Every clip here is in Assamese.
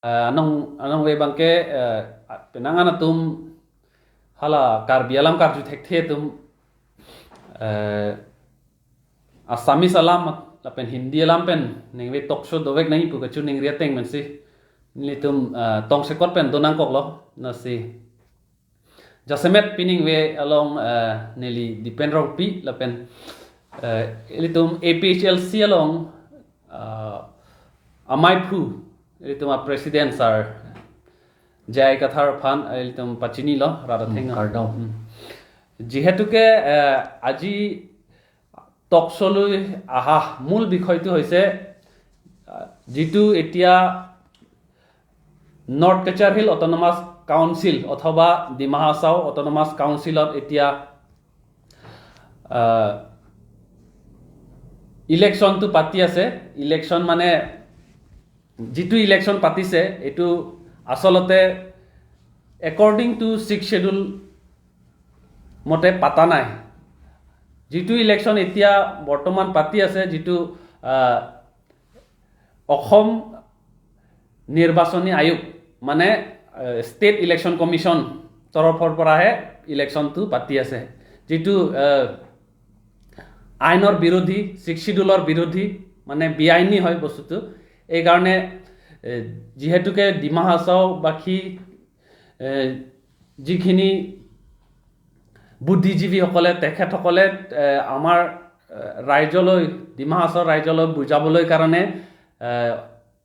anong we bangke penangan tum hala karbialam karju thekte tum Assamese alam lapen Hindi alam pen ningwe toksho dovek nahi pukachu ningria teng mensi litum tong sekot pen donang kok lo nasi jasemet pining we along neli depend rong pi lapen litum APHLC along amai phu litum president sir jai kathar phan litum pachini lo rada theng kardau jihetuke aji টকশলৈ আহা মূল বিষয়টো হৈছে যেটো এতিয়া north Cachar hill autonomous council অথবা ডিমা হাছাও অটোনমাস কাউন্সিলত এতিয়া ইলেকশনটো পাতি আছে ইলেকশন মানে যেটো ইলেকশন পাতিছে এটো আসলতে according to 6 schedule মতে পাতা নাই যেটো ইলেকশন এতিয়া বৰ্তমান পাতি আছে যেটো অসম নিৰ্বাচনী আয়োগ মানে ষ্টেট ইলেকশন কমিশন তৰফৰ পৰাহে ইলেকশনটো পাতি আছে যেটো আইনৰ বিৰোধী 6 শিডিউলৰ বিৰোধী মানে বিআইনী হয় বস্তুটো এই কাৰণে যেহেতুকে ডিমা হাছাও বাকি যিখিনি বুদ্ধিজীৱী সকলে তেখেত সকলে আমাৰ ৰাজ্যলৈ ডিমা হাছাও ৰাজ্যলৈ বুজাবলৈ কাৰণে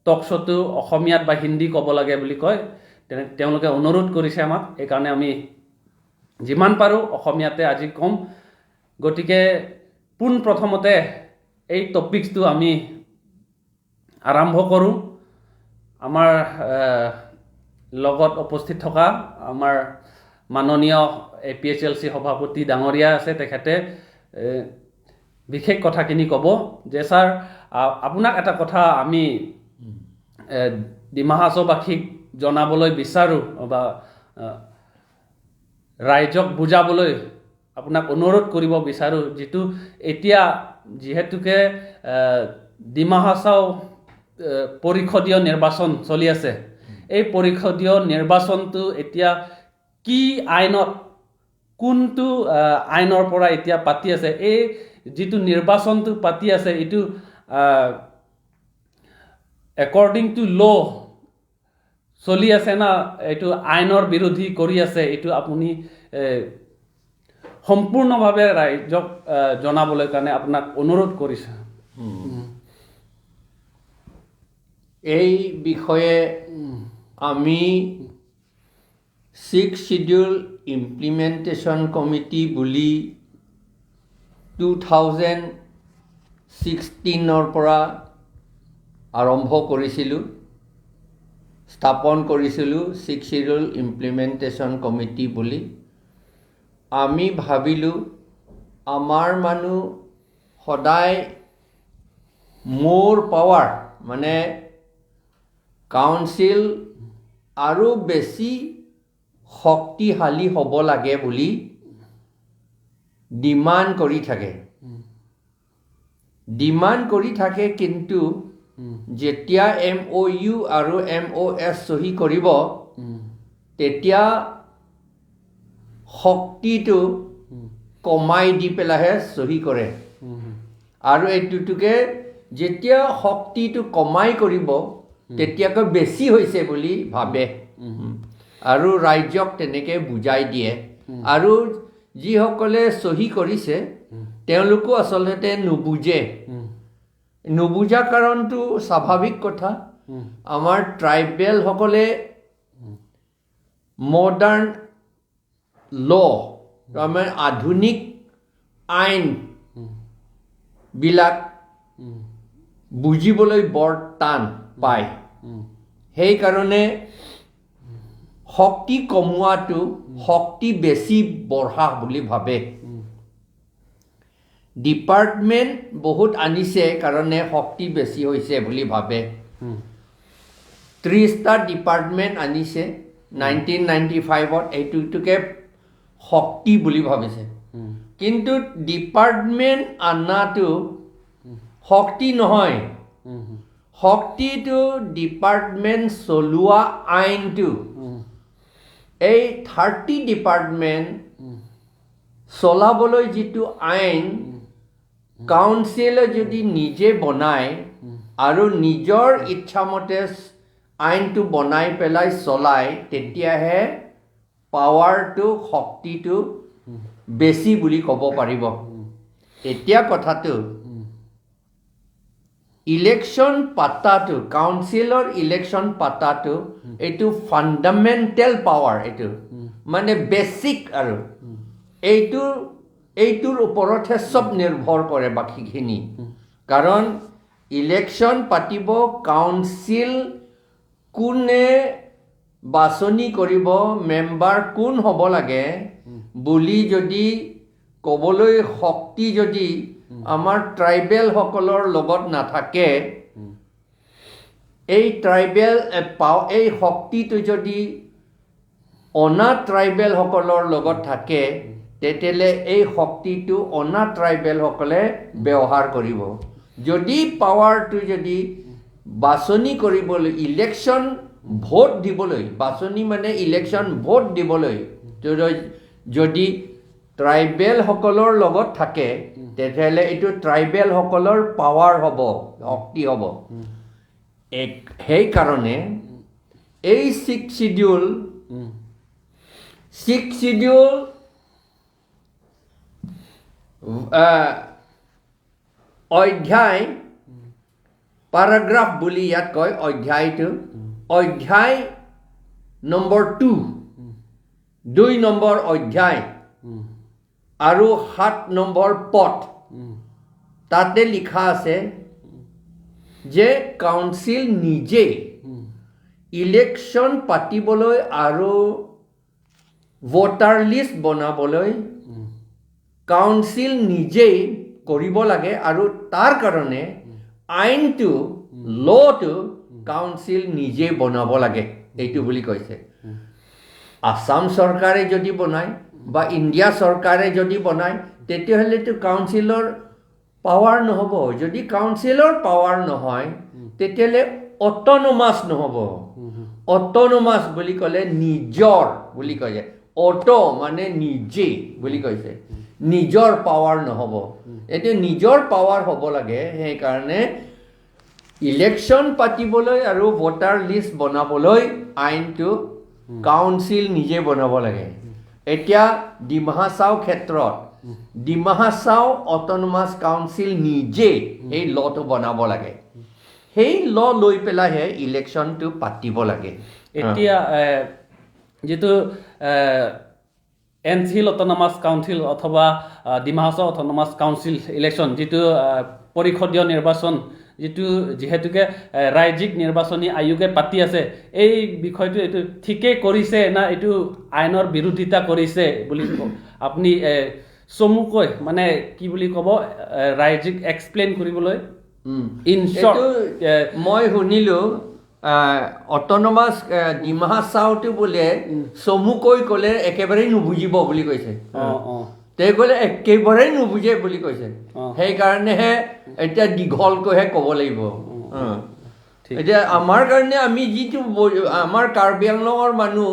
টকশোটো অসমীয়াত বা হিন্দী ক'ব লাগে বুলি কয় তেওঁলোকে অনুৰোধ কৰিছে আমাক এই কাৰণে আমি যিমান পাৰো অসমীয়াতে আজি কম গটিকে পুন প্ৰথমতে এই টপিকটো আমি আৰম্ভ কৰো আমাৰ লগত উপস্থিত থকা আমাৰ মাননীয় APHLC সভাপতি ডাঙৰীয়া আছে তেখেতে বিশেষ কথাখিনি ক'ব যে স্যাৰ আপোনাক এটা কথা আমি ডিমা হাছাওবাসীক জনাবলৈ বিচাৰো বা ৰাইজক বুজাবলৈ আপোনাক অনুৰোধ কৰিব বিচাৰো যেটো এতিয়া যেহেতুকে ডিমা হাছাও পৰিষদীয় নিৰ্বাচন চলি আছে এই পৰিষদীয় নিৰ্বাচনটো এতিয়া কি আইনত কোনটো আইনৰ পৰা এতিয়া পাতি আছে এই যেটো নিৰ্বাচনটো পাতি আছে এটো according to law চলি আছে না এটো আইনৰ বিৰোধী কৰি আছে এটো আপুনি সম্পূৰ্ণভাৱে ৰাইজক জনাবলৈ কাৰণে আপোনাক অনুৰোধ কৰিছে এই বিষয়ে আমি 6 schedule implementation committee বুলি 2016 পৰা আৰম্ভ কৰিছিলো স্থাপন কৰিছিলো 6 schedule implementation committee বুলি আমি ভাবিলো আমাৰ মানুহ সদায় মোৰ পাৱাৰ মানে কাউন্সিল আৰু বেছি শক্তিশালী হ'ব লাগে বুলি ডিমান্ড কৰি থাকে কিন্তু যেতিয়া MOU আৰু MOS সহি কৰিব তেতিয়া শক্তিটো কমাই দি পেলাহে সহি কৰে আৰু এইটোকে যেতিয়া শক্তিটো কমাই কৰিব তেতিয়াকৈ বেছি হৈছে বুলি ভাবে আৰু ৰাইজক তেনেকে বুজাই দিয়ে আৰু যিসকলে সহি কৰিছে তেওঁলোকো আসলতে নুবুজা কাৰণটো স্বাভাৱিক কথা আমাৰ ট্ৰাইবেল সকলে মডাৰ্ণ ল মানে আধুনিক আইন বিলাক বুজিবলৈ বৰ টান পায় সেই কাৰণে শক্তি কমোৱাটো শক্তি বেছি বঢ়া বুলি ভাবে ডিপাৰ্টমেন্ট বহুত আনিছে কাৰণে শক্তি বেছি হৈছে বুলি ভাবে 30টা ডিপাৰ্টমেন্ট আনিছে 1995ত এইটোকে শক্তি বুলি ভাবিছে কিন্তু ডিপাৰ্টমেন্ট আনাটো শক্তি নহয় শক্তিটো ডিপাৰ্টমেণ্ট চলোৱা আইনটো এই 30 ডিপাৰ্টমেণ্ট চলাবলৈ যিটো আইন কাউন্সিলে যদি নিজে বনায় আৰু নিজৰ ইচ্ছামতে আইনটো বনাই পেলাই চলায় তেতিয়াহে পাৱাৰটো শক্তিটো বেছি বুলি ক'ব পাৰিব এতিয়া কথাটো ইলেকশ্যন পাতাটো কাউন্সিলৰ ইলেকশ্যন পাতাটো এইটো ফাণ্ডামেণ্টেল পাৱাৰ এইটো মানে বেছিক আৰু এইটোৰ ওপৰতহে চব নিৰ্ভৰ কৰে বাকীখিনি কাৰণ ইলেকশ্যন পাতিব কাউন্সিল কোনে বাছনি কৰিব মেম্বাৰ কোন হ'ব লাগে বুলি যদি ক'বলৈ শক্তি যদি আমাৰ ট্ৰাইবেল সকলৰ লগত নাথাকে এই ট্ৰাইবেল এই শক্তিটো যদি অনা ট্ৰাইবেল সকলৰ লগত থাকে তেতিয়ালে এই শক্তিটো অনা ট্ৰাইবেল সকলে ব্যৱহাৰ কৰিব যদি পাৱাৰটো যদি বাছনি কৰিবলৈ ইলেকশ্যন ভোট দিবলৈ বাছনি মানে ইলেকশ্যন ভোট দিবলৈ যদি ট্ৰাইবেল সকলৰ লগত থাকে তেতিয়াহ'লে এইটো ট্ৰাইবেল সকলৰ পাৱাৰ হ'ব শক্তি হ'ব সেইকাৰণে এই 6 শিডিউল অধ্যায় paragraph বুলি ইয়াত কয় অধ্যায়টো অধ্যায় নম্বৰ 2 নম্বৰ অধ্যায় আৰু 7 নম্বৰ পদ তাতে লিখা আছে যে কাউন্সিল নিজে ইলেকশ্যন পাতিবলৈ আৰু ভোটাৰ লিষ্ট বনাবলৈ কাউন্সিল নিজেই কৰিব লাগে আৰু তাৰ কাৰণে আইনটো লটো কাউন্সিল নিজে বনাব লাগে এইটো বুলি কৈছে আসাম চৰকাৰে যদি বনায় বা ইণ্ডিয়া চৰকাৰে যদি বনায় তেতিয়াহ'লেতো কাউন্সিলৰ পাৱাৰ নহ'ব যদি কাউন্সিলৰ পাৱাৰ নহয় তেতিয়াহ'লে অট'নমাছ নহ'ব অট'নমাছ বুলি ক'লে নিজৰ বুলি কয় অটো মানে নিজে বুলি কৈছে নিজৰ পাৱাৰ নহ'ব এইটো নিজৰ পাৱাৰ হ'ব লাগে সেইকাৰণে ইলেকশ্যন পাতিবলৈ আৰু ভোটাৰ লিষ্ট বনাবলৈ আইনটো কাউন্সিল নিজে বনাব লাগে এতিয়া ডিমা হাছাও ক্ষেত্ৰত ডিমা হাছাও অট'নমাছ কাউন্সিল নিজে এই লটো বনাব লাগে সেই ল লৈ পেলাইহে ইলেকশ্যনটো পাতিব লাগে এতিয়া যেটো এনসিল অটোনমাস কাউন্সিল অথবা Dima Hasao autonomous council election যেটো পৰিষদীয় নিৰ্বাচন যেটো যেহেতুকে ৰাজ্যিক নিৰ্বাচনী আয়োগে পাতি আছে এই বিষয়টো এটো ঠিকে কৰিছে না এটো আইনৰ বিৰোধিতা কৰিছে বুলি আপুনি চমুকৈ মানে কি বুলি ক'ব ৰাজ্যিক এক্সপ্লেইন কৰিবলৈ ইন শৰ্ট মই শুনিলো অটোনমাস ডিমা হাছাওটো বোলে চমুকৈ ক'লে একেবাৰে নুবুজিব বুলি কৈছে তে ক'লে একেবাৰে নুবুজে বুলি কৈছে সেইকাৰণেহে এতিয়া দীঘলকৈহে ক'ব লাগিব এতিয়া আমাৰ কাৰণে আমি যিটো আমাৰ কাৰ্বি আংলঙৰ মানুহ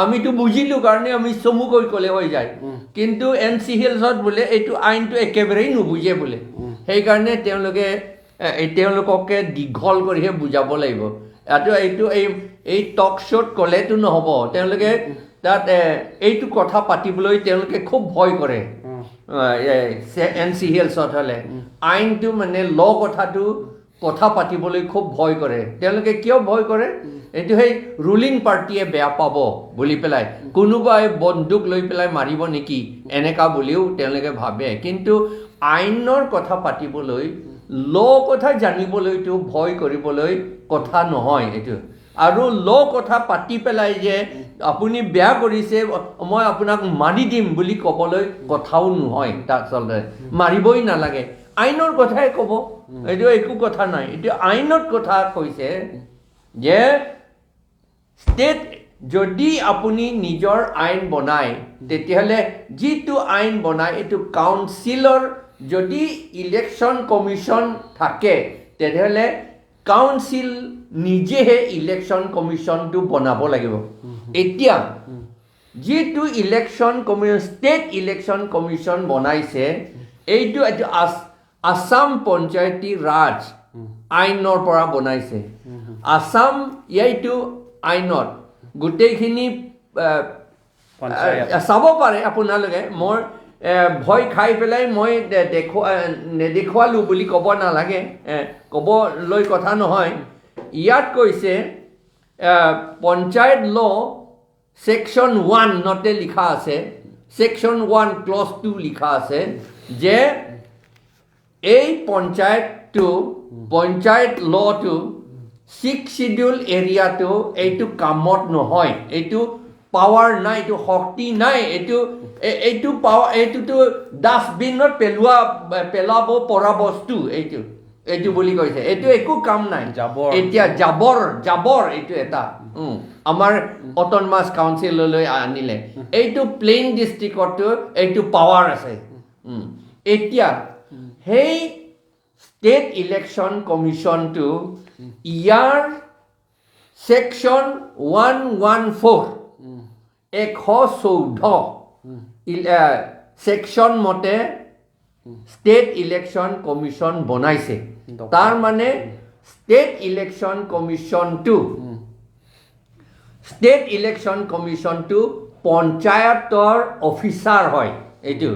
আমিতো বুজিলো কাৰণে আমি চমুকৈ ক'লে হৈ যায় কিন্তু এনচি হিলছত বোলে এইটো আইনটো একেবাৰেই নুবুজে বোলে সেইকাৰণে তেওঁলোককে দীঘল কৰিহে বুজাব লাগিব এইটো এই টক শ্ব'ত ক'লেতো নহ'ব তেওঁলোকে তাত এইটো কথা পাতিবলৈ তেওঁলোকে খুব ভয় কৰে এনচি হিলছত হ'লে আইনটো মানে কথা পাতিবলৈ খুব ভয় কৰে তেওঁলোকে কিয় ভয় কৰে এইটো সেই ৰুলিং পাৰ্টিয়ে বেয়া পাব বুলি পেলাই কোনোবাই বন্দুক লৈ পেলাই মাৰিব নেকি এনেকা বুলিও তেওঁলোকে ভাবে কিন্তু আইনৰ কথা পাতিবলৈ কথা জানিবলৈতো ভয় কৰিবলৈ কথা নহয় এইটো আৰু কথা পাতি পেলাই যে আপুনি বেয়া কৰিছে মই আপোনাক মাৰি দিম বুলি ক'বলৈ কথাও নহয় আচলতে মাৰিবই নালাগে আইনৰ কথাই ক'ব এইটো একো কথা নাই এইটো আইনত কথা কৈছে যে ষ্টেট যদি আপুনি নিজৰ আইন বনায় তেতিয়াহ'লে যিটো আইন বনায় এইটো কাউন্সিলৰ যদি ইলেকশ্যন কমিশ্যন থাকে তেতিয়াহ'লে কাউন্সিল নিজেহে ইলেকশ্যন কমিশ্যনটো বনাব লাগিব এতিয়া যিটো election commission state election commission বনাইছে এইটো আসাম পঞ্চায়তী ৰাজ আইনৰ পৰা বনাইছে আসাম এইটো আইনত গোটেইখিনি চাব পাৰে আপোনালোকে মই ভয় খাই পেলাই মই নেদেখুৱালোঁ বুলি ক'ব নালাগে ক'বলৈ কথা নহয় ইয়াত কৈছে পঞ্চায়ত ল সেকশন 1 নতে লিখা আছে সেকশন 1 ক্লজ 2 লিখা আছে যে এই পঞ্চায়ত লটো 6 শিডিউল এৰিয়াটো এইটো কামত নহয় এইটো পাৱাৰ নাই এইটো শক্তি নাই এইটো পাৱাৰ এইটোতো ডাষ্টবিনত পেলাব পৰা বস্তু এইটো বুলি কৈছে এইটো একো কাম নাই এতিয়া জাবৰ এইটো এটা আমাৰ অট'নমাছ কাউন্সিললৈ আনিলে এইটো প্লেইন ডিষ্ট্ৰিক্টতো এইটো পাৱাৰ আছে এতিয়া সেই ষ্টেট ইলেকশ্যন কমিশ্যনটো ইয়াৰ সেকশন 114 114 সেকশন মতে ষ্টেট ইলেকশ্যন কমিশ্যন বনাইছে তাৰ মানে ষ্টেট ইলেকশ্যন কমিশ্যনটো পঞ্চায়তৰ অফিচাৰ হয় এইটো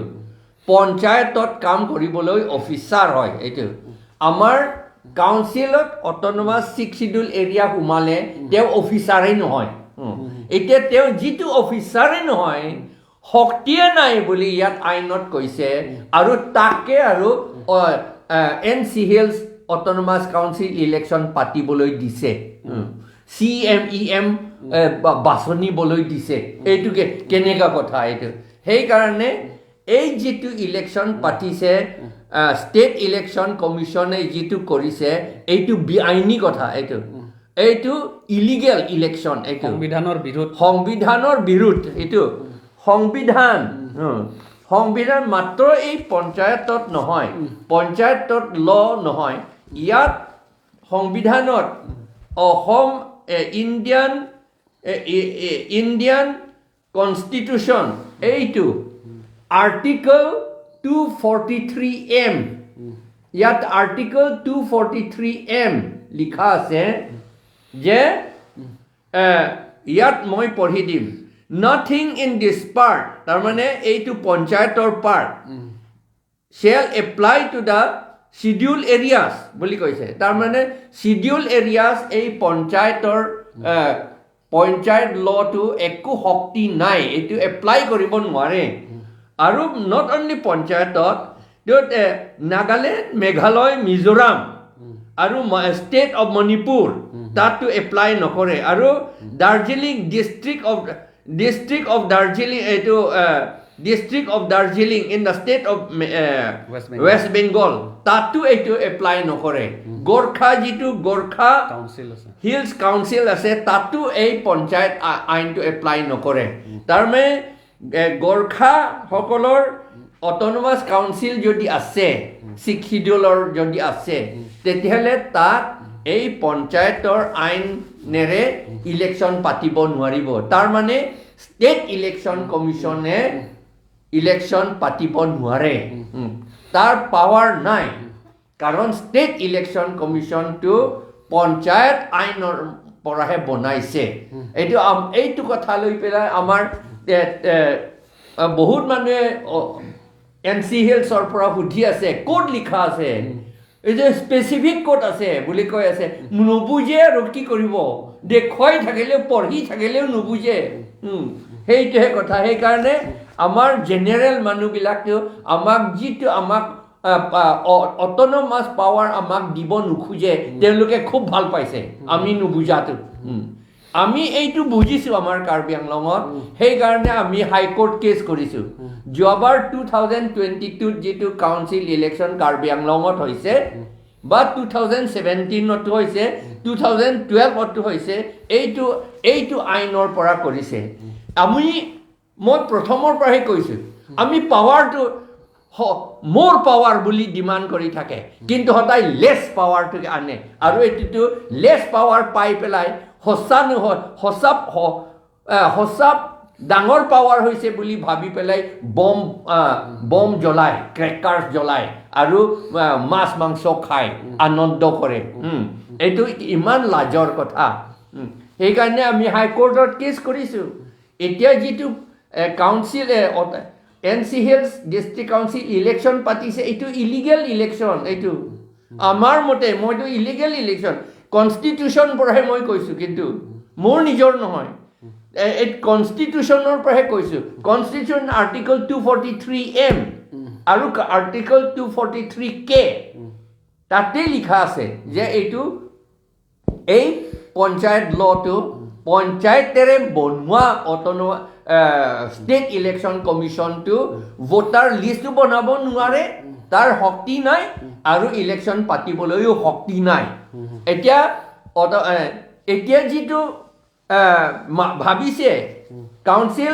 পঞ্চায়তত কাম কৰিবলৈ অফিচাৰ হয় এইটো আমাৰ কাউন্সিলত অট'নমাছ 6 শিডিউল এৰিয়া সোমালে তেওঁ অফিচাৰেই নহয় এতিয়া তেওঁ যিটো অফিচাৰেই নহয় শক্তিয়ে নাই বুলি ইয়াত আইনত কৈছে আৰু তাকে আৰু NCHL's অট'নমাছ কাউন্সিল ইলেকশ্যন পাতিবলৈ দিছে CMEM বাছনিবলৈ দিছে এইটো কেনেকুৱা কথা এইটো সেইকাৰণে এই যিটো ইলেকশ্যন পাতিছে ষ্টেট ইলেকশ্যন কমিশ্যনে যিটো কৰিছে এইটো বেআইনী কথা এইটো ইলিগেল ইলেকশ্যন এইটো সংবিধানৰ বিৰুদ্ধ এইটো সংবিধান মাত্ৰ এই পঞ্চায়তত নহয় পঞ্চায়তত ল নহয় ইয়াত সংবিধানত অসম ইণ্ডিয়ান কনষ্টিটিউশ্যন এইটো আৰ্টিকল 243M ইয়াত আৰ্টিকল 243M লিখা আছে যে ইয়াত মই পঢ়ি দিম nothing in this part তাৰ মানে এইটো পঞ্চায়তৰ part shall apply to the scheduled areas বুলি কৈছে তাৰ মানে scheduled areas এই পঞ্চায়ত লটো একো শক্তি নাই এইটো এপ্লাই কৰিব নোৱাৰে আৰু নট অনলি পঞ্চায়তত নাগালেণ্ড মেঘালয় মিজোৰাম আৰু ষ্টেট অফ মণিপুৰ তাতো এপ্লাই নকৰে আৰু Darjeeling district of Darjeeling in the state of west Bengal তাতো এইটো এপ্লাই নকৰে গোৰ্খা যিটো গোৰ্খা হিলছ কাউন্সিল আছে তাতো এই পঞ্চায়ত আইনটো এপ্লাই নকৰে তাৰমানে গোৰ্খাসকলৰ অট'নমাছ কাউন্সিল যদি আছে 6 শিডিউলৰ যদি আছে তেতিয়াহ'লে তাত এই পঞ্চায়তৰ আইনেৰে ইলেকশ্যন পাতিব নোৱাৰিব তাৰমানে ষ্টেট ইলেকশ্যন কমিশ্যনে ইলেকশ্যন পাতিব নোৱাৰে তাৰ পাৱাৰ নাই কাৰণ ষ্টেট ইলেকশ্যন কমিশ্যনটো পঞ্চায়ত আইনৰ পৰাহে বনাইছে এইটো কথা লৈ পেলাই আমাৰ বহুত মানুহে NCHL'ৰ পৰা সুধি আছে ক'ত লিখা আছে এই যে স্পেচিফিক ক'ত আছে বুলি কৈ আছে নুবুজে আৰু কি কৰিব দেখুৱাই থাকিলেও পঢ়ি থাকিলেও নুবুজে সেইটোহে কথা সেইকাৰণে আমাৰ জেনেৰেল মানুহবিলাকেও আমাক অট'নমাছ পাৱাৰ আমাক দিব নোখোজে তেওঁলোকে খুব ভাল পাইছে আমি নুবুজাটো আমি এইটো বুজিছোঁ আমাৰ কাৰ্বি আংলঙত সেইকাৰণে আমি হাইকোৰ্ট কেছ কৰিছোঁ যোৱাবাৰ 2022 যিটো কাউন্সিল ইলেকশ্যন কাৰ্বি আংলঙত হৈছে বা 2017তো হৈছে 2012তো হৈছে এইটো আইনৰ পৰা কৰিছে মই প্ৰথমৰ পৰাই কৈছোঁ আমি পাৱাৰটো মোৰ পাৱাৰ বুলি ডিমাণ্ড কৰি থাকে কিন্তু সদায় লেছ পাৱাৰটো আনে আৰু এইটো লেছ পাৱাৰ পাই পেলাই সঁচা নহয় সঁচা ডাঙৰ পাৱাৰ হৈছে বুলি ভাবি পেলাই বম জ্বলায় ক্ৰেকাৰ্ছ জ্বলায় আৰু মাছ মাংস খায় আনন্দ কৰে এইটো ইমান লাজৰ কথা সেইকাৰণে আমি হাইকোৰ্টত কেছ কৰিছোঁ এতিয়া যিটো council NC Hills district council election পাতিছে এইটো ইলিগেল ইলেকশ্যন এইটো আমাৰ মতে মইতো ইলিগেল ইলেকশ্যন কনষ্টিটিউশ্যন পৰাহে মই কৈছোঁ কিন্তু মোৰ নিজৰ নহয় এই কনষ্টিটিউশ্যনৰ পৰাহে কৈছোঁ কনষ্টিটিউশ্যন আৰ্টিকল 243M আৰু আৰ্টিকল 243K তাতে লিখা আছে যে এইটো এই পঞ্চায়ত লটো পঞ্চায়তেৰে বনোৱা ষ্টেট ইলেকশ্যন কমিশ্যনটো ভোটাৰ লিষ্টটো বনাব নোৱাৰে তাৰ শক্তি নাই আৰু ইলেকশ্যন পাতিবলৈও শক্তি নাই এতিয়া যিটো ভাবিছে কাউন্সিল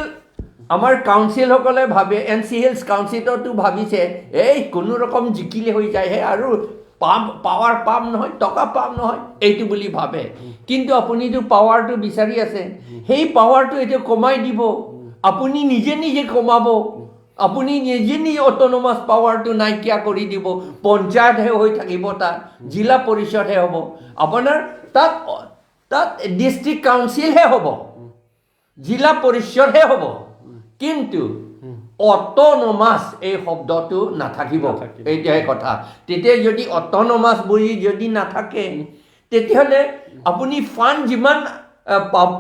আমাৰ কাউন্সিলসকলে ভাবে NC Hills কাউন্সিলতো ভাবিছে এই কোনো ৰকম জিকিলে হৈ যায়হে আৰু পাৱাৰ পাম নহয় টকা পাম নহয় এইটো বুলি ভাবে কিন্তু আপুনিতো পাৱাৰটো বিচাৰি আছে সেই পাৱাৰটো এতিয়া কমাই দিব আপুনি নিজে নিজে কমাব আপুনি নিজে নিজে অট'নমাছ পাৱাৰটো নাইকিয়া কৰি দিব পঞ্চায়তহে হৈ থাকিব তাত জিলা পৰিষদহে হ'ব আপোনাৰ তাত ডিষ্ট্ৰিক্ট কাউন্সিলহে হ'ব জিলা পৰিষদহে হ'ব কিন্তু অট'নমাছ এই শব্দটো নাথাকিব এইটোহে কথা তেতিয়া যদি অট'নমাছ বুলি যদি নাথাকে তেতিয়াহ'লে আপুনি ফাণ্ড যিমান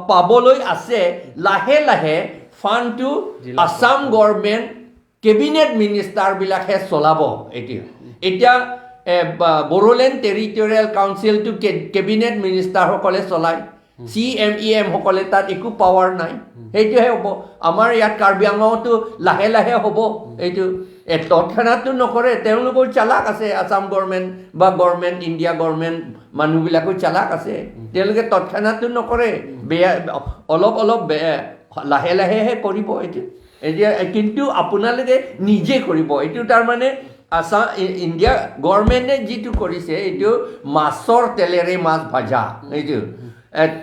পাবলৈ আছে লাহে লাহে ফাণ্ডটো আছাম গভৰ্ণমেণ্ট কেবিনেট মিনিষ্টাৰবিলাকহে চলাব এতিয়া বড়োলেণ্ড টেৰিটৰিয়েল কাউন্সিলটো কেবিনেট মিনিষ্টাৰসকলে চলায় CMEM সকলে তাত একো পাৱাৰ নাই সেইটোহে হ'ব আমাৰ ইয়াত কাৰ্বি আংলঙতো লাহে লাহে হ'ব এইটো তৎক্ষণাতটো নকৰে তেওঁলোকৰ চালাক আছে আছাম গভৰ্ণমেণ্ট বা গভৰ্ণমেণ্ট ইণ্ডিয়া গভৰ্ণমেণ্ট মানুহবিলাকো চালাক আছে তেওঁলোকে তৎক্ষণাতটো নকৰে অলপ লাহে লাহেহে কৰিব এতিয়া কিন্তু আপোনালোকে নিজে কৰিব এইটো তাৰমানে আছাম ইণ্ডিয়া গভৰ্ণমেণ্টে যিটো কৰিছে এইটো মাছৰ তেলেৰে মাছ ভাজা এইটো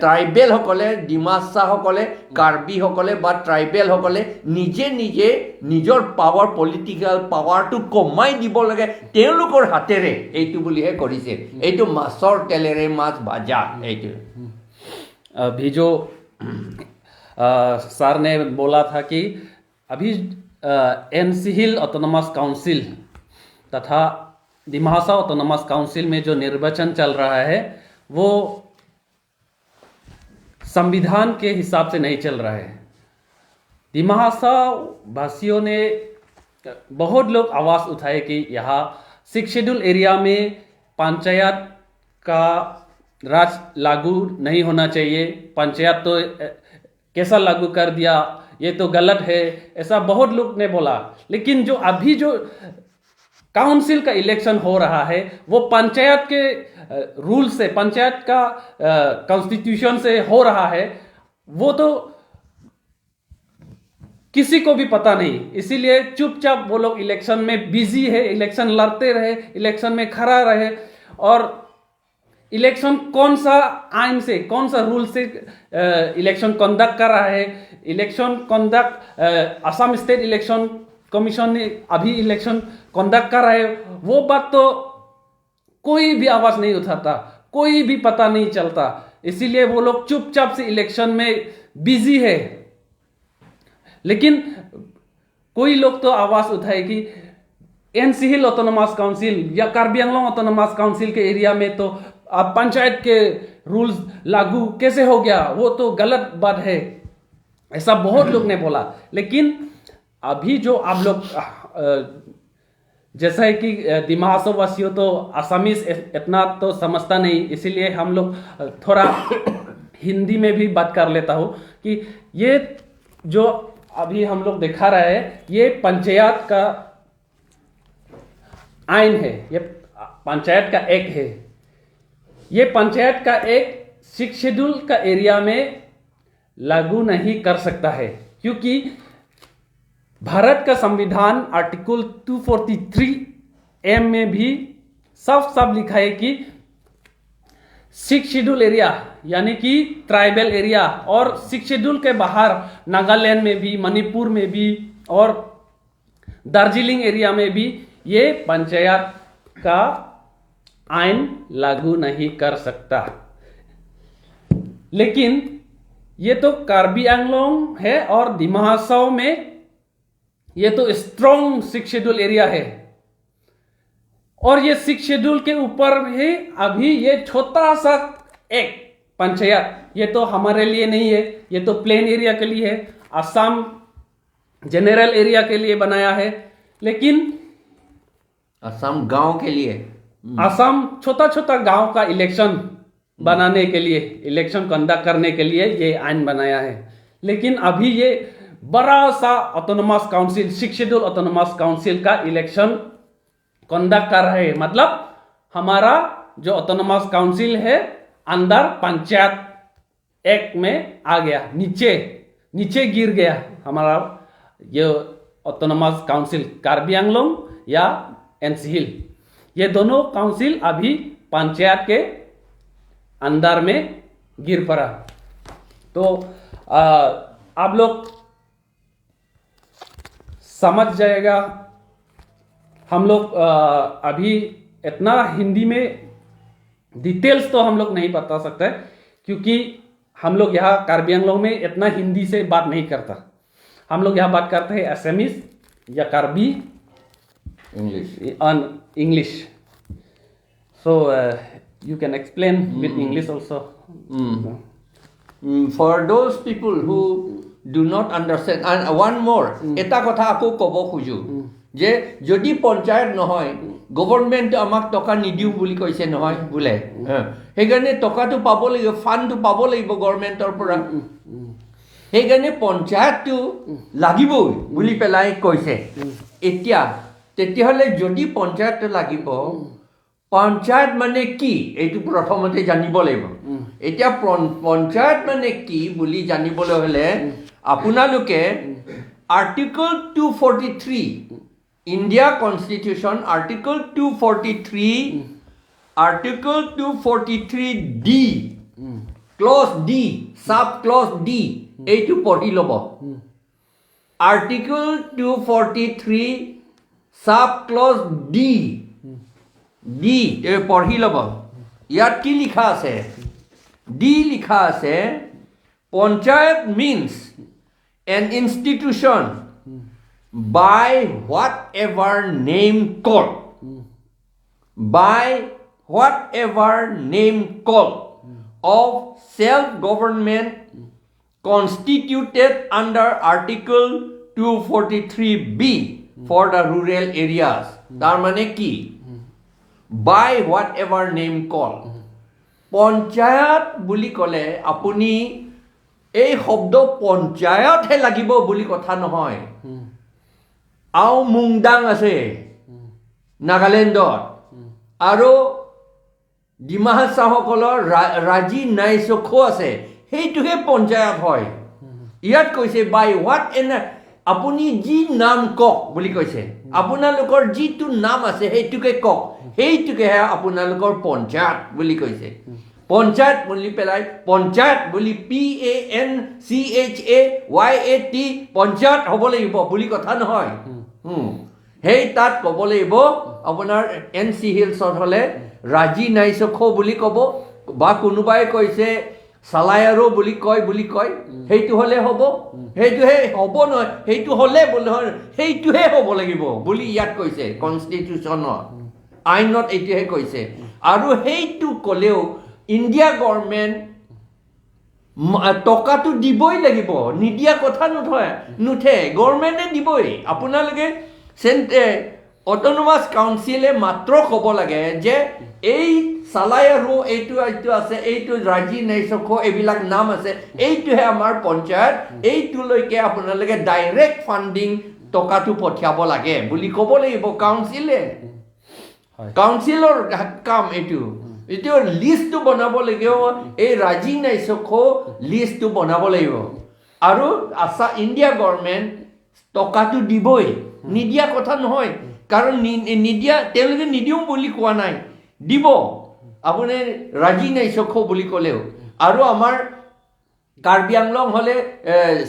ট্ৰাইবেলসকলে ডিমাছাসকলে কাৰ্বিসকলে বা ট্ৰাইবেলসকলে নিজে নিজে নিজৰ পাৱাৰ পলিটিকেল পাৱাৰটো কমাই দিব লাগে তেওঁলোকৰ হাতেৰে এইটো বুলিহে কৰিছে এইটো মাছৰ তেলেৰে মাছ ভাজা এইটো अभी जो सर ने बोला था कि अभी NC Hill ऑटोनोमस काउंसिल तथा डिमासा ऑटोनोमस काउंसिल में जो निर्वाचन चल रहा है वो संविधान के हिसाब से नहीं चल रहा है डिमासा वासियों ने बहुत लोग आवाज़ उठाए कि यहाँ 6 शेड्यूल एरिया में पंचायत का राज लागू नहीं होना चाहिए पंचायत तो कैसा लागू कर दिया ये तो गलत है ऐसा बहुत लोग ने बोला लेकिन जो अभी जो काउंसिल का इलेक्शन हो रहा है वो पंचायत के रूल से पंचायत का कॉन्स्टिट्यूशन से हो रहा है वो तो किसी को भी पता नहीं इसीलिए चुपचाप वो लोग इलेक्शन में बिजी है इलेक्शन लड़ते रहे इलेक्शन में खड़ा रहे और इलेक्शन कौन सा आइन से कौन सा रूल से इलेक्शन कंडक्ट कर रहा है election conduct Assam state election commission ने अभी इलेक्शन कंडक्ट कर रहा है वो बात तो कोई भी आवाज़ नहीं उठाता कोई भी पता नहीं चलता इसीलिए वो लोग चुपचाप से इलेक्शन में बिजी है लेकिन कोई लोग तो आवाज़ उठाए कि NC Hill ऑटोनोमस काउंसिल या कार्बी आंगलोंग ऑटोनोमस काउंसिल के एरिया में तो अब पंचायत के रूल्स लागू कैसे हो गया वो तो गलत बात है ऐसा बहुत लोग ने बोला लेकिन अभी जो आप लोग जैसा है कि डिमासा वासियों तो आसामीज इतना तो समझता नहीं इसीलिए हम लोग थोड़ा हिंदी में भी बात कर लेता हूँ कि ये जो अभी हम लोग दिखा रहे हैं ये पंचायत का आइन है ये पंचायत का एक्ट है ये पंचायत का एक 6 शेड्यूल का एरिया में लागू नहीं कर सकता है क्योंकि भारत का संविधान आर्टिकल 243 में भी साफ साफ लिखा है कि 6 शेड्यूल एरिया यानी कि ट्राइबल एरिया और 6 शेड्यूल के बाहर नागालैंड में भी, मणिपुर में भी और दार्जिलिंग एरिया में भी ये पंचायत का आइन लागू नहीं कर सकता। लेकिन ये तो कार्बी आंगलोंग है और दिमा हासाओ में ये तो स्ट्रॉन्ग 6 शेड्यूल एरिया है और ये 6 शेड्यूल के ऊपर ही अभी ये छोटा सा एक पंचायत, ये तो हमारे लिए नहीं है, ये तो प्लेन एरिया के लिए है, असम जनरल एरिया के लिए बनाया है। लेकिन असम गांव के लिए, असम छोटा छोटा गांव का इलेक्शन बनाने के लिए, इलेक्शन कंडक्ट करने के लिए ये आइन बनाया है। लेकिन अभी ये बड़ा सा autonomous council, 6 schedule autonomous council का इलेक्शन कंडक्ट कर रहे हैं। मतलब हमारा जो ऑटोनोमस काउंसिल है अंदर पंचायत एक में आ गया, नीचे गिर गया हमारा ये ऑटोनोमस काउंसिल, कार्बी आंगलोंग या एनसी हिल, ये दोनों काउंसिल अभी पंचायत के अंदर में गिर पड़ा। तो आप लोग समझ जाएगा। हम लोग अभी इतना हिंदी में डिटेल्स तो हम लोग नहीं बता सकते क्योंकि हम लोग यहाँ कार्बी आंगलोंग में इतना हिंदी से बात नहीं करता। हम लोग यहाँ बात करते हैं असमीज या Karbi English. So you can explain with English also. For those people who do not understand, and one more, এটা কথা আকৌ ক'ব খুজো যে যদি পঞ্চায়ত নহয়, গভৰ্ণমেণ্টে আমাক টকা নিদিওঁ বুলি কৈছে নহয় বোলে, সেইকাৰণে টকাটো পাব লাগিব, ফাণ্ডটো পাব লাগিব গভৰ্ণমেণ্টৰ পৰা, সেইকাৰণে পঞ্চায়তটো লাগিবই বুলি পেলাই কৈছে। এতিয়া তেতিয়াহ'লে যদি পঞ্চায়তটো লাগিব, পঞ্চায়ত মানে কি এইটো প্ৰথমতে জানিব লাগিব। এতিয়া পঞ্চায়ত মানে কি বুলি জানিবলৈ হ'লে আপোনালোকে article 243 India constitution article 243 D clause D sub clause D এইটো পঢ়ি ল'ব। আৰ্টিকল 243 সাব ক্লজ ডি পঢ়ি ল'ব। ইয়াত কি লিখা আছে? ডি লিখা আছে, panchayat means an institution by whatever name call, by whatever name call of self government constituted under article 243B for the rural areas. তাৰমানে কি? By whatever name call. Panchayat বুলি ক'লে আপুনি এই শব্দ পঞ্চায়তহে লাগিব বুলি কথা নহয়। আও মুংদাং আছে নাগালেণ্ডত, আৰু ডিমা হাছাসকলৰ ৰাজি নাইচখো আছে, সেইটোহে পঞ্চায়ত হয়। ইয়াত কৈছে বাই হোৱাট এন, আপুনি যি নাম কওক বুলি কৈছে, আপোনালোকৰ যিটো নাম আছে সেইটোকে কওক, সেইটোকেহে আপোনালোকৰ পঞ্চায়ত বুলি কৈছে। পঞ্চায়ত বুলি পেলাই পঞ্চায়ত বুলি PANCHAYAT পঞ্চায়ত হ'ব লাগিব বুলি কথা নহয়। সেই তাত ক'ব লাগিব আপোনাৰ NC হিলছত হ'লে ৰাজি নাইচখো বুলি ক'ব, বা কোনোবাই কৈছে চালায়াৰো বুলি কয়, সেইটো হ'লে হ'ব, সেইটোহে হ'ব নহয়, সেইটো হ'লে নহয়, সেইটোহে হ'ব লাগিব বুলি ইয়াত কৈছে কনষ্টিটিউশ্যনত, আইনত এইটোহে কৈছে। আৰু সেইটো ক'লেও ইণ্ডিয়া গভৰ্ণমেণ্ট টকাটো দিবই লাগিব, নিদিয়া কথা নুঠে, গভৰ্ণমেণ্টে দিবই। আপোনালোকে অট'নমাছ কাউন্সিলে মাত্ৰ ক'ব লাগে যে এই চালায়াৰো এইটো আছে, এইটো ৰাজি নাইচখো এইবিলাক নাম আছে, এইটোহে আমাৰ পঞ্চায়ত, এইটোলৈকে আপোনালোকে ডাইৰেক্ট ফাণ্ডিং টকাটো পঠিয়াব লাগে বুলি ক'ব লাগিব কাউন্সিলে। কাউন্সিলৰ কাম এইটো লিষ্টটো বনাব লাগিব, এই ৰাজি নাইচখো লিষ্টটো বনাব লাগিব। আৰু ইণ্ডিয়া গভৰ্ণমেণ্ট টকাটো দিবই নিদিয়া কথা নহয় কাৰণ নিদিয়া তেওঁলোকে নিদিওঁ বুলি কোৱা নাই দিব আপুনি ৰাজি নাই চখ বুলি ক'লেও আৰু আমাৰ কাৰ্বি আংলং হ'লে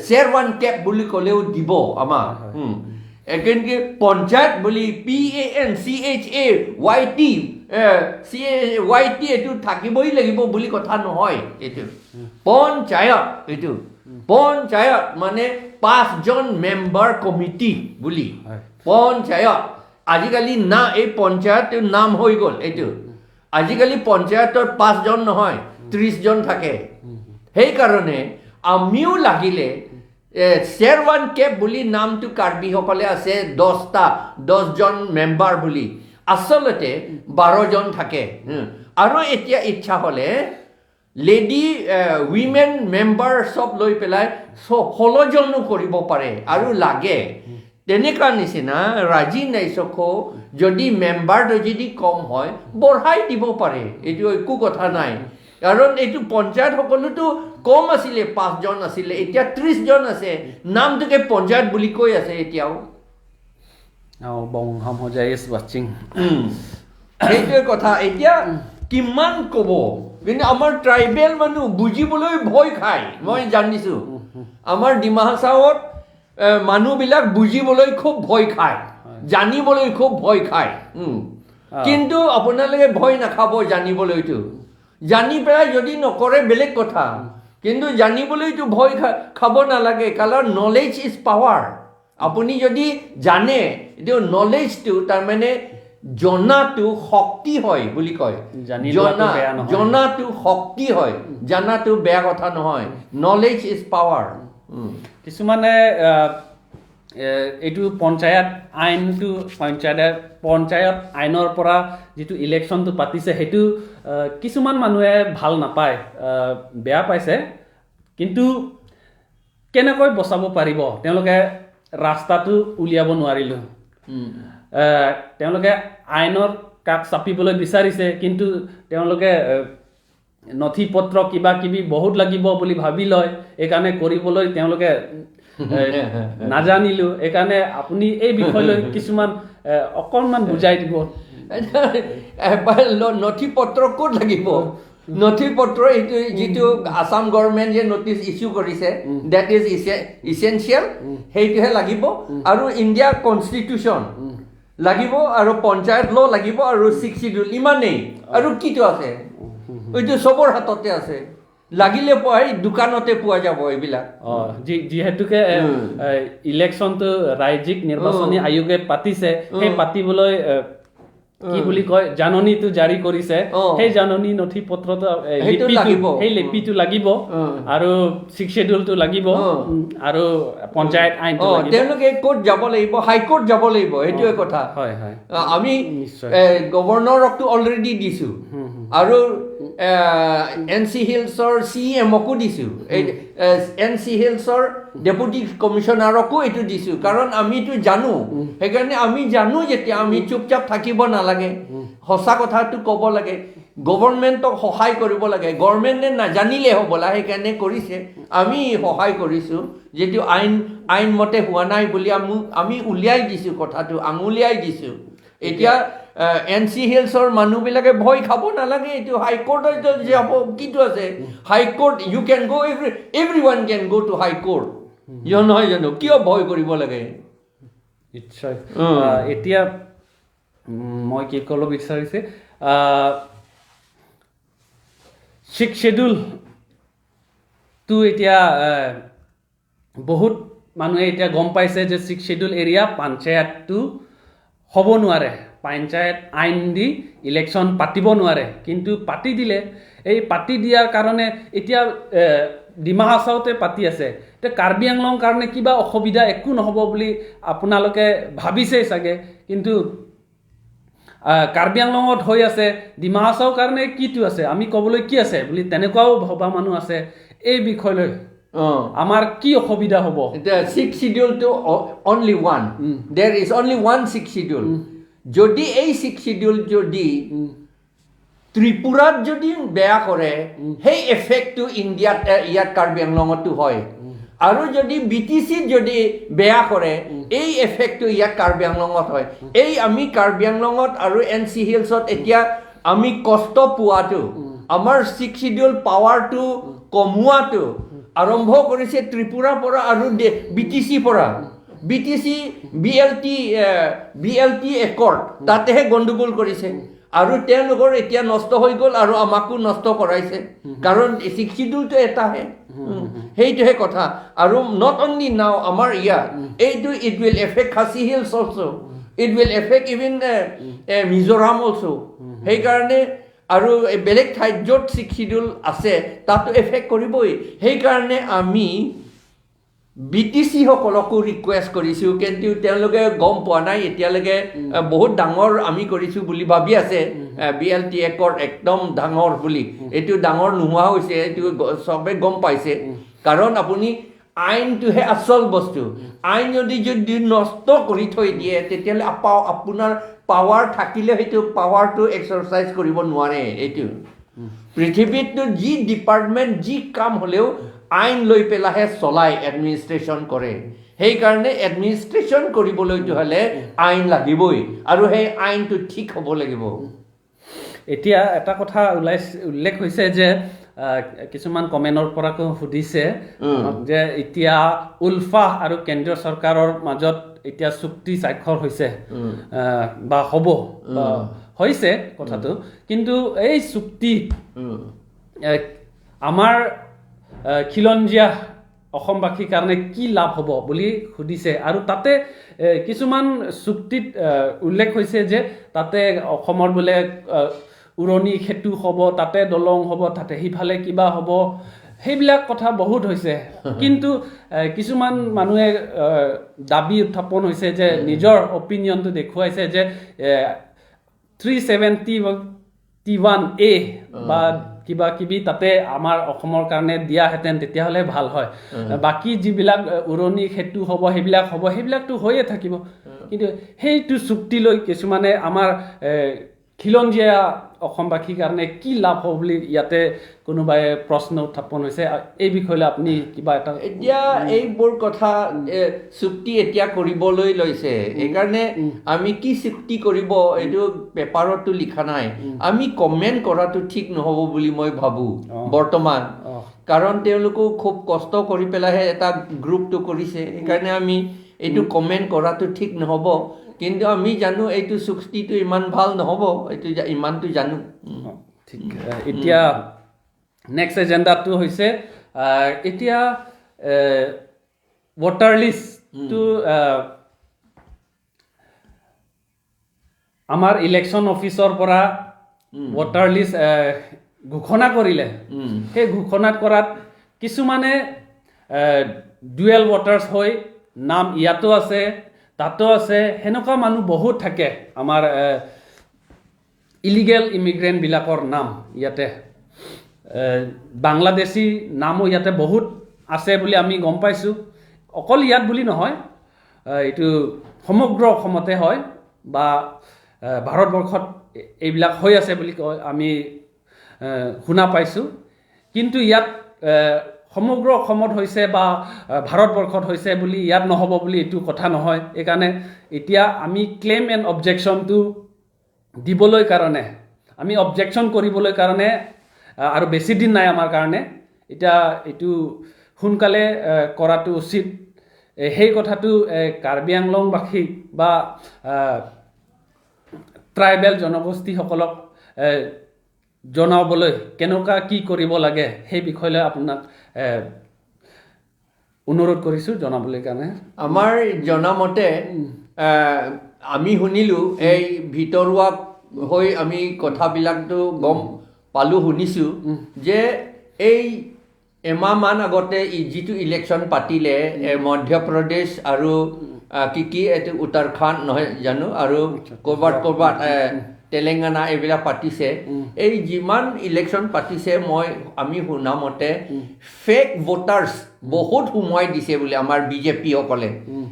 শ্বেৰৱান কেপ বুলি ক'লেও দিব আমাৰ একেনকে পঞ্চায়ত বুলি PANCHAYT এইটো থাকিবই লাগিব বুলি কথা নহয় এইটো পঞ্চায়ত এইটো পঞ্চায়ত মানে 5 জন মেম্বাৰ কমিটি বুলি পঞ্চায়ত আজিকালি না এই পঞ্চায়তৰ নাম হৈ গ'ল এইটো আজিকালি পঞ্চায়তৰ 5 জন নহয় 30 জন থাকে সেইকাৰণে আমিও লাগিলে শ্বেৰৱান কেপ বুলি নামটো কাৰ্বিসকলে আছে 10 জন মেম্বাৰ বুলি আচলতে 12 জন থাকে আৰু এতিয়া ইচ্ছা হ'লে লেডি উইমেন মেম্বাৰ সব লৈ পেলাই 16 জনো কৰিব পাৰে আৰু লাগে তেনেকুৱা নিচিনা ৰাজি নাই চখ যদি মেম্বাৰটো যদি কম হয় বঢ়াই দিব পাৰে এইটো একো কথা নাই কাৰণ এইটো পঞ্চায়ত সকলোতো কম আছিলে 5 জন আছিলে এতিয়া 30 জন আছে নামটোকে পঞ্চায়ত বুলি কৈ আছে এতিয়াও Bong Ham Hoja is watching. এইটোৱে কথা এতিয়া কিমান ক'ব কিন্তু আমাৰ ট্ৰাইবেল মানুহ বুজিবলৈ ভয় খায় মই জানিছোঁ আমাৰ ডিমা হাছাওত মানুহবিলাক বুজিবলৈ খুব ভয় খায় জানিবলৈ খুব ভয় খায় কিন্তু আপোনালোকে ভয় নাখাব জানিবলৈতো জানি পেলাই যদি নকৰে বেলেগ কথা কিন্তু জানিবলৈতো ভয় খাব নালাগে কাৰণ নলেজ ইজ পাৱাৰ আপুনি যদি জানে এইটো নলেজটো তাৰমানে জনাটো শক্তি হয় বুলি কয় জনাটো শক্তি হয় জানাটো বেয়া কথা নহয় নলেজ ইজ পাৱাৰ কিছুমানে এইটো পঞ্চায়ত আইনটো পঞ্চায়ত আইনৰ পৰা যিটো ইলেকশ্যনটো পাতিছে সেইটো কিছুমান মানুহে ভাল নাপায় বেয়া পাইছে কিন্তু কেনেকৈ বচাব পাৰিব তেওঁলোকে ৰাস্তাটো উলিয়াব নোৱাৰিলো তেওঁলোকে আইনৰ কাষ চাপিবলৈ বিচাৰিছে কিন্তু তেওঁলোকে নথি পত্ৰ কিবা কিবি বহুত লাগিব বুলি ভাবি লয় এইকাৰণে কৰিবলৈ তেওঁলোকে নাজানিলো এইকাৰণে আপুনি এই বিষয়লৈ কিছুমান অকণমান বুজাই দিব নথি পত্ৰ ক'ত লাগিব নথি পত্ৰ এইটো যিটো আসাম গভৰ্ণমেণ্ট যে নটিচ ইছ্যু কৰিছে ডেট ইজ ইছেঞ্চিয়েল সেইটোহে লাগিব আৰু ইণ্ডিয়া কনষ্টিটিউশ্যন লাগিব আৰু পঞ্চায়ত ল লাগিব আৰু 6 শিডিউল ইমানেই আৰু কিটো আছে এইটো চবৰ হাততে আছে লাগিলে পোৱাই দোকানতে পোৱা যাব এইবিলাক যিহেতুকে ইলেকশ্যনটো ৰাজ্যিক নিৰ্বাচনী আয়োগে পাতিছে সেই পাতিবলৈ কি বুলি কয় জাননীটো জাৰি কৰিছে সেই জাননী নথি পত্ৰটো সেই লিপিটো লাগিব আৰু 6 শিডিউলটো লাগিব আৰু পঞ্চায়ত আইনটো লাগিব তেওঁলোকে কোৰ্ট যাব লাগিব হাইকোৰ্ট যাব লাগিব এইটোৱে কথা হয় হয় আমি গভৰ্ণৰকটো অলৰেডি দিছো আৰু NC হিলছৰ CMকো দিছো NC হিলছৰ ডেপুটি কমিশনাৰকো এইটো দিছো কাৰণ আমিতো জানো সেইকাৰণে আমি জানো যেতিয়া আমি চুপচাপ থাকিব নালাগে সঁচা কথাটো ক'ব লাগে গভৰ্ণমেণ্টক সহায় কৰিব লাগে গভৰ্ণমেণ্টে নাজানিলে হ'বলা সেইকাৰণে কৰিছে আমি সহায় কৰিছোঁ যিটো আইন মতে হোৱা নাই বুলি আমি উলিয়াই দিছোঁ কথাটো আঙুলিয়াই দিছোঁ এতিয়া NC হিলছৰ মানুহবিলাকে ভয় খাব নালাগে এইটো হাইকোৰ্টত যাব কিটো আছে high court you can go everyone can go to high court নহয় জানো কিয় ভয় কৰিব লাগে নিশ্চয় এতিয়া মই কি ক'ব বিচাৰিছে 6 শিডিউল তো এতিয়া বহুত মানুহে এতিয়া গম পাইছে যে 6 শিডিউল এৰিয়া পঞ্চায়তটো হ'ব নোৱাৰে পঞ্চায়ত আইন দি ইলেকশ্যন পাতিব নোৱাৰে কিন্তু পাতি দিলে এই পাতি দিয়াৰ কাৰণে এতিয়া ডিমা হাছাওতে পাতি আছে এতিয়া কাৰ্বি আংলং কাৰণে কিবা অসুবিধা একো নহ'ব বুলি আপোনালোকে ভাবিছে চাগে কিন্তু কাৰ্বি আংলঙত হৈ আছে ডিমা হাছাওৰ কাৰণে কিটো আছে আমি ক'বলৈ কি আছে বুলি তেনেকুৱাও ভবা মানুহ আছে এই বিষয়লৈ আমাৰ কি অসুবিধা হ'ব the 6 schedule to only one there is only one 6 schedule যদি এই 6 schedule যদি ত্ৰিপুৰাত যদি বেয়া কৰে সেই এফেক্টটো ইণ্ডিয়াত ইয়াত কাৰ্বি আংলঙতো হয় আৰু যদি বিটিচিত যদি বেয়া কৰে এই এফেক্টটো ইয়াত কাৰ্বি আংলঙত হয় এই আমি কাৰ্বি আংলঙত আৰু এনচি হিলছত এতিয়া আমি কষ্ট পোৱাটো আমাৰ 6 শিডিউল পাৱাৰটো কমোৱাটো আৰম্ভ কৰিছে ত্ৰিপুৰাৰ পৰা আৰু বিটিচি পৰা বিটিচি বিএলটি একৰ্ড তাতেহে গণ্ডগোল কৰিছে আৰু তেওঁলোকৰ এতিয়া নষ্ট হৈ গ'ল আৰু আমাকো নষ্ট কৰাইছে কাৰণ 6 শিডিউলটো এটাহে সেইটোহে কথা আৰু নট অনলি নাও আমাৰ ইয়াত এইটো it will effect Khasi hills also it will effect even Mizoram also সেইকাৰণে আৰু বেলেগ ঠাইত য'ত 6 শিডিউল আছে তাতো এফেক্ট কৰিবই সেইকাৰণে আমি বিটিচি সকলকো ৰিকুৱেষ্ট কৰিছোঁ কিন্তু তেওঁলোকে গম পোৱা নাই এতিয়ালৈকে বহুত ডাঙৰ আমি কৰিছোঁ বুলি ভাবি আছে বিএলটি একৰ্ড একদম ডাঙৰ বুলি এইটো ডাঙৰ নোহোৱা হৈছে এইটো চবে গম পাইছে কাৰণ আপুনি আইনটোহে আচল বস্তু আইন যদি নষ্ট কৰি থৈ দিয়ে তেতিয়াহ'লে আপোনাৰ পাৱাৰ থাকিলে সেইটো পাৱাৰটো এক্সাৰচাইজ কৰিব নোৱাৰে এইটো পৃথিৱীততো যি ডিপাৰ্টমেণ্ট যি কাম হ'লেও আইন লৈ পেলাইহে চলাই এডমিনিষ্ট্ৰেশ্যন কৰে সেইকাৰণে এডমিনিষ্ট্ৰেশ্যন কৰিবলৈতো হ'লে আইন লাগিবই আৰু সেই আইনটো ঠিক হ'ব লাগিব এতিয়া এটা কথা উল্লেখ হৈছে যে কিছুমান কমেণ্টৰ পৰা সুধিছে যে এতিয়া উলফা আৰু কেন্দ্ৰীয় চৰকাৰৰ মাজত এতিয়া চুক্তি স্বাক্ষৰ হৈছে বা হ'ব বা হৈছে কথাটো কিন্তু এই চুক্তি আমাৰ খিলঞ্জীয়া অসমবাসীৰ কাৰণে কি লাভ হ'ব বুলি সুধিছে আৰু তাতে কিছুমান চুক্তিত উল্লেখ হৈছে যে তাতে অসমৰ বোলে উৰণি সেতু হ'ব তাতে দলং হ'ব তাতে সিফালে কিবা হ'ব সেইবিলাক কথা বহুত হৈছে কিন্তু কিছুমান মানুহে দাবী উত্থাপন হৈছে যে নিজৰ অপিনিয়নটো দেখুৱাইছে যে 371A বা কিবা কিবি তাতে আমাৰ অসমৰ কাৰণে দিয়াহেঁতেন তেতিয়াহ'লে ভাল হয় বাকী যিবিলাক উৰণি সেতু হ'ব সেইবিলাকতো হৈয়ে থাকিব কিন্তু সেইটো চুক্তি লৈ কিছুমানে আমাৰ খিলঞ্জীয়া অসমবাসীৰ কাৰণে কি লাভ হ'ব বুলি ইয়াতে কোনোবাই প্ৰশ্ন উত্থাপন হৈছে এই বিষয়লৈ আপুনি কিবা এটা এতিয়া এইবোৰ কথা চুক্তি এতিয়া কৰিবলৈ লৈছে সেইকাৰণে আমি কি চুক্তি কৰিব এইটো পেপাৰতো লিখা নাই আমি কমেণ্ট কৰাটো ঠিক নহ'ব বুলি মই ভাবোঁ বৰ্তমান কাৰণ তেওঁলোকো খুব কষ্ট কৰি পেলাইহে এটা গ্ৰুপটো কৰিছে সেইকাৰণে আমি এইটো কমেণ্ট কৰাটো ঠিক নহ'ব কিন্তু আমি জানো এইটো চুক্তিটো ইমান ভাল নহ'ব এইটো ইমানটো জানো ঠিক এতিয়া নেক্সট এজেণ্ডাটো হৈছে এতিয়া ৱাটাৰ লিষ্টটো আমাৰ ইলেকশ্যন অফিচৰ পৰা ৱাটাৰ লিষ্ট ঘোষণা কৰিলে সেই ঘোষণা কৰাত কিছুমানে ডুৱেল ভোটাৰ্ছ হৈ নাম ইয়াতো আছে তাতো আছে সেনেকুৱা মানুহ বহুত থাকে আমাৰ ইলিগেল ইমিগ্ৰেণ্টবিলাকৰ নাম ইয়াতে বাংলাদেশী নামো ইয়াতে বহুত আছে বুলি আমি গম পাইছোঁ অকল ইয়াত বুলি নহয় এইটো সমগ্ৰ অসমতে হয় বা ভাৰতবৰ্ষত এইবিলাক হৈ আছে বুলি আমি শুনা পাইছোঁ কিন্তু ইয়াত সমগ্ৰ অসমত হৈছে বা ভাৰতবৰ্ষত হৈছে বুলি ইয়াত নহ'ব বুলি এইটো কথা নহয় এইকাৰণে এতিয়া আমি ক্লেইম এণ্ড অবজেকশ্যনটো দিবলৈ কাৰণে আমি অবজেকশ্যন কৰিবলৈ কাৰণে আৰু বেছি দিন নাই আমাৰ কাৰণে এতিয়া এইটো সোনকালে কৰাটো উচিত সেই কথাটো কাৰ্বি আংলংবাসী বা ট্ৰাইবেল জনগোষ্ঠীসকলক জনাবলৈ কেনেকুৱা কি কৰিব লাগে সেই বিষয়লৈ আপোনাক অনুৰোধ কৰিছোঁ জনাবলৈ কাৰণে আমাৰ জনামতে আমি শুনিলোঁ এই ভিতৰুৱা হৈ আমি কথাবিলাকতো গম পালোঁ শুনিছোঁ যে এই এমাহমান আগতে যিটো ইলেকশ্যন পাতিলে মধ্যপ্ৰদেশ আৰু কি এইটো উত্তৰাখণ্ড নহয় জানো আৰু ক'ৰবাত তেলেংগানা এইবিলাক পাতিছে এই যিমান ইলেকশ্যন পাতিছে আমি শুনা মতে ফেক ভোটাৰ্ছ বহুত সোমোৱাই দিছে বোলে আমাৰ বিজেপিসকলে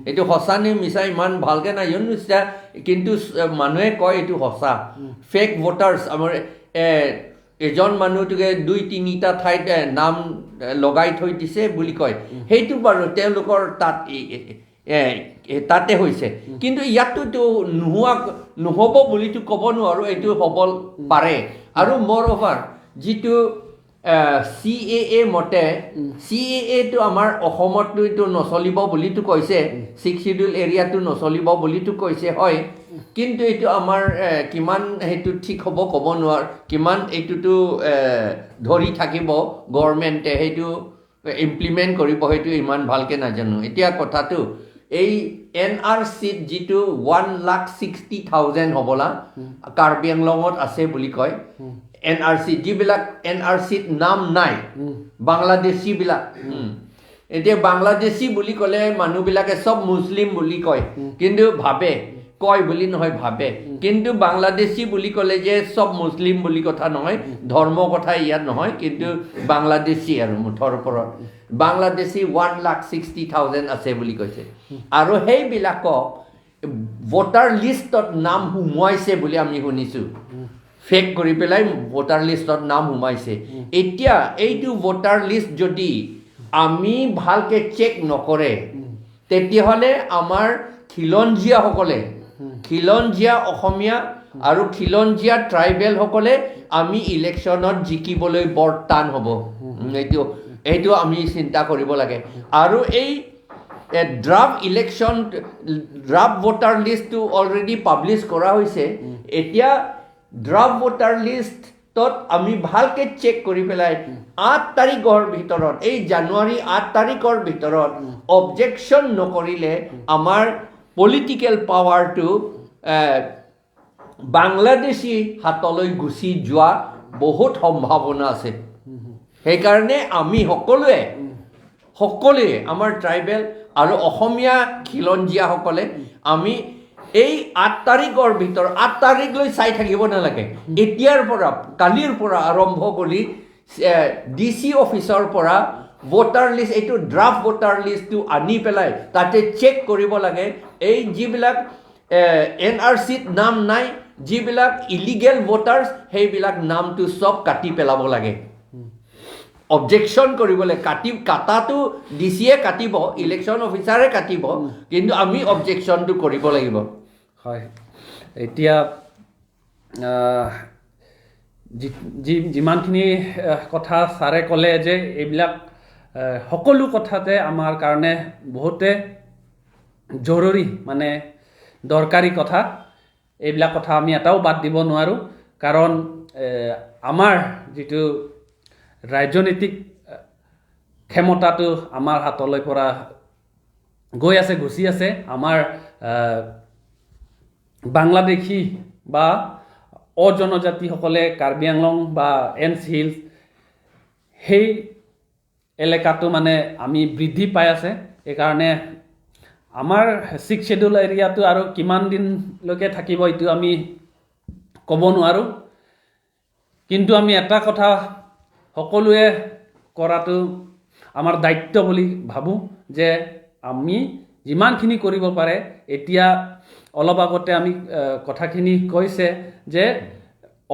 এইটো সঁচা নে মিছা ইমান ভালকৈ নাজানো কিন্তু মানুহে কয় এইটো সঁচা ফেক ভোটাৰ্ছ আমাৰ এজন মানুহটোকে 2-3টা ঠাইত নাম লগাই থৈ দিছে বুলি কয় সেইটো বাৰু তেওঁলোকৰ তাতে হৈছে কিন্তু ইয়াততো নহ'ব বুলিতো ক'ব নোৱাৰো এইটো হ'ব পাৰে আৰু মোৰ অভাৰ যিটো CAA মতে CAA টো আমাৰ অসমতটো নচলিব বুলিতো কৈছে 6 শিডিউল এৰিয়াটো নচলিব বুলিতো কৈছে হয় কিন্তু এইটো আমাৰ কিমান সেইটো ঠিক হ'ব ক'ব নোৱাৰ কিমান এইটোতো ধৰি থাকিব গভৰ্ণমেণ্টে সেইটো ইমপ্লিমেণ্ট কৰিব সেইটো ইমান ভালকে নাজানো এতিয়া কথাটো এই NRC যিটো 1,60,000 হ'বলা কাৰ্বি আংলঙত আছে বুলি কয় NRC যিবিলাক NRC নাম নাই বাংলাদেশী বিলাক এতিয়া বাংলাদেশী বুলি ক'লে মানুহবিলাকে সব মুছলিম বুলি কয় কিন্তু ভাবে কয় বুলি নহয় ভাবে কিন্তু বাংলাদেশী বুলি ক'লে যে সব মুছলিম বুলি কথা নহয় ধৰ্ম কথা ইয়াত নহয় কিন্তু বাংলাদেশী আৰু মুঠৰ ওপৰত বাংলাদেশী 1,60,000 আছে বুলি কৈছে আৰু সেইবিলাকক ভোটাৰ লিষ্টত নাম সোমোৱাইছে বুলি আমি শুনিছোঁ ফেক কৰি পেলাই ভোটাৰ লিষ্টত নাম সোমাইছে এতিয়া এইটো ভোটাৰ লিষ্ট যদি আমি ভালকে চেক নকৰে তেতিয়াহ'লে আমাৰ খিলঞ্জীয়া অসমীয়া আৰু খিলঞ্জীয়া ট্ৰাইবেল সকলে আমি ইলেকশ্যনত জিকিবলৈ বৰ টান হ'ব এইটো আমি চিন্তা কৰিব লাগে আৰু এই ড্ৰাফ্ট ভোটাৰ লিষ্টটো অলৰেডি পাব্লিছ কৰা হৈছে এতিয়া ড্ৰাফ্ট ভোটাৰ লিষ্টত আমি ভালকে চেক কৰি পেলাই 8 তাৰিখৰ ভিতৰত এই জানুৱাৰী 8 তাৰিখৰ ভিতৰত অবজেকশ্যন নকৰিলে আমাৰ পলিটিকেল পাৱাৰটো বাংলাদেশী হাতলৈ গুচি যোৱা বহুত সম্ভাৱনা আছে সেইকাৰণে আমি সকলোৱে আমাৰ ট্ৰাইবেল আৰু অসমীয়া খিলঞ্জীয়াসকলে আমি এই 8 তাৰিখৰ ভিতৰত 8 তাৰিখলৈ চাই থাকিব নালাগে এতিয়াৰ পৰা কালিৰ পৰা আৰম্ভ কৰি DC অফিচৰ পৰা ভোটাৰ লিষ্ট এইটো ড্ৰাফ্ট ভোটাৰ লিষ্টটো আনি পেলাই তাতে চেক কৰিব লাগে এই যিবিলাক NRCত নাম নাই যিবিলাক ইলিগেল ভোটাৰ্ছ সেইবিলাক নামটো সব কাটি পেলাব লাগে অবজেকশ্যন কৰিবলৈ কাটাটো DCয়ে কাটিব ইলেকশ্যন অফিচাৰে কাটিব কিন্তু আমি অবজেকশ্যনটো কৰিব লাগিব হয় এতিয়া যিমানখিনি কথা ছাৰে ক'লে যে এইবিলাক সকলো কথাতে আমাৰ কাৰণে বহুতে জৰুৰী মানে দৰকাৰী কথা এইবিলাক কথা আমি এটাও বাদ দিব নোৱাৰোঁ কাৰণ আমাৰ যিটো ৰাজনৈতিক ক্ষমতাটো আমাৰ হাতলৈ পৰা গৈ আছে গুচি আছে আমাৰ বাংলাদেশী বা অজনজাতিসকলে কাৰ্বি আংলং বা এনচ হিলছ সেই এলেকাটো মানে আমি বৃদ্ধি পাই আছে এইকাৰণে আমাৰ 6 শিডিউল এৰিয়াটো আৰু কিমান দিনলৈকে থাকিব এইটো আমি ক'ব নোৱাৰোঁ কিন্তু আমি এটা কথা সকলোৱে কৰাটো আমাৰ দায়িত্ব বুলি ভাবোঁ যে আমি যিমানখিনি কৰিব পাৰে এতিয়া অলপ আগতে আমি কথাখিনি কৈছে যে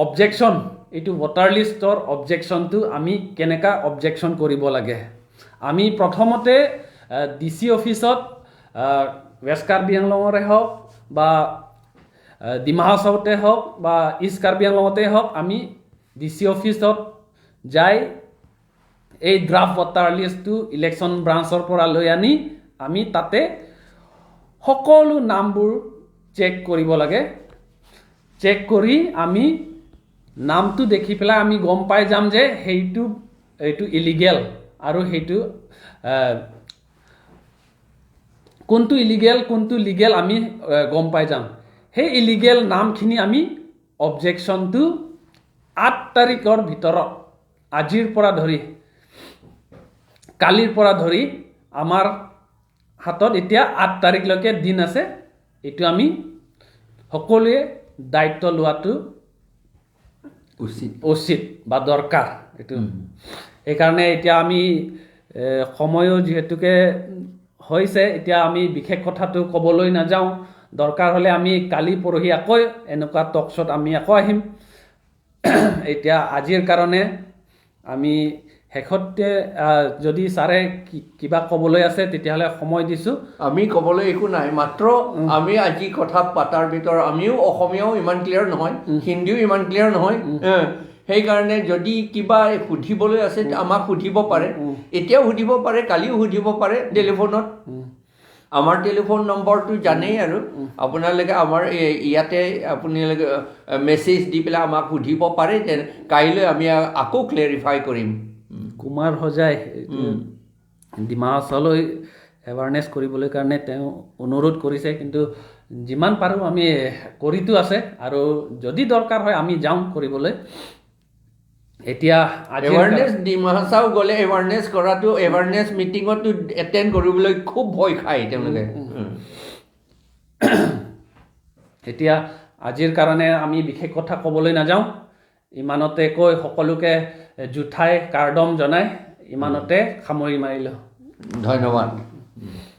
অবজেকশ্যন এইটো ভোটাৰ লিষ্টৰ অবজেকশ্যনটো আমি কেনেকা অবজেকশ্যন কৰিব লাগে আমি প্ৰথমতে DC অফিচত ৱেষ্ট কাৰ্বি আংলঙৰে হওক বা ডিমা হাছাওতে হওক বা ইষ্ট কাৰ্বি আংলঙতে হওক আমি DC অফিচত যাই এই ড্ৰাফ্ট ভোটাৰ লিষ্টটো ইলেকশ্যন ব্ৰাঞ্চৰ পৰা লৈ আনি আমি তাতে সকলো নামবোৰ চেক কৰিব লাগে চেক কৰি আমি নামটো দেখি পেলাই আমি গম পাই যাম যে এইটো ইলিগেল আৰু সেইটো কোনটো ইলিগেল কোনটো লিগেল আমি গম পাই যাম সেই ইলিগেল নামখিনি আমি অবজেকশ্যনটো 8 তাৰিখৰ ভিতৰত আজিৰ পৰা ধৰি কালিৰ পৰা ধৰি আমাৰ হাতত এতিয়া 8 তাৰিখলৈকে দিন আছে এইটো আমি সকলোৱে দায়িত্ব লোৱাটো উচিত বা দৰকাৰ এইটো এইকাৰণে এতিয়া আমি সময়ো যিহেতুকে হৈছে এতিয়া আমি বিশেষ কথাটো ক'বলৈ নাযাওঁ দৰকাৰ হ'লে আমি কালি পৰহি আকৌ এনেকুৱা টক শ্ব'ত আমি আকৌ আহিম এতিয়া আজিৰ কাৰণে আমি শেষতে যদি ছাৰে কিবা ক'বলৈ আছে তেতিয়াহ'লে সময় দিছোঁ আমি ক'বলৈ একো নাই মাত্ৰ আমি আজি কথা পাতাৰ ভিতৰত আমিও অসমীয়াও ইমান ক্লিয়াৰ নহয় হিন্দীও ইমান ক্লিয়াৰ নহয় সেইকাৰণে যদি কিবা সুধিবলৈ আছে আমাক সুধিব পাৰে এতিয়াও সুধিব পাৰে কালিও সুধিব পাৰে টেলিফোনত আমাৰ টেলিফোন নম্বৰটো জানেই আৰু আপোনালোকে আমাৰ ইয়াতে আপোনালোকে মেছেজ দি পেলাই আমাক সুধিব পাৰে যে কাইলৈ আমি আকৌ ক্লেৰিফাই কৰিম কুমাৰ সজাই ডিমা হাছাওলৈ এৱাৰনেছ কৰিবলৈ কাৰণে তেওঁ অনুৰোধ কৰিছে কিন্তু যিমান পাৰোঁ আমি কৰিতো আছে আৰু যদি দৰকাৰ হয় আমি যাওঁ কৰিবলৈ এতিয়া এৱাৰনেছ ডিমা হাছাও গ'লে এৱাৰনেছ কৰাটো এৱাৰনেছ মিটিঙতো এটেণ্ড কৰিবলৈ খুব ভয় খায় তেওঁলোকে এতিয়া আজিৰ কাৰণে আমি বিশেষ কথা ক'বলৈ নাযাওঁ ইমানতে কৈ সকলোকে জুঠাই কাৰ্ডম জনাই ইমানতে সামৰি মাৰিলোঁ ধন্যবাদ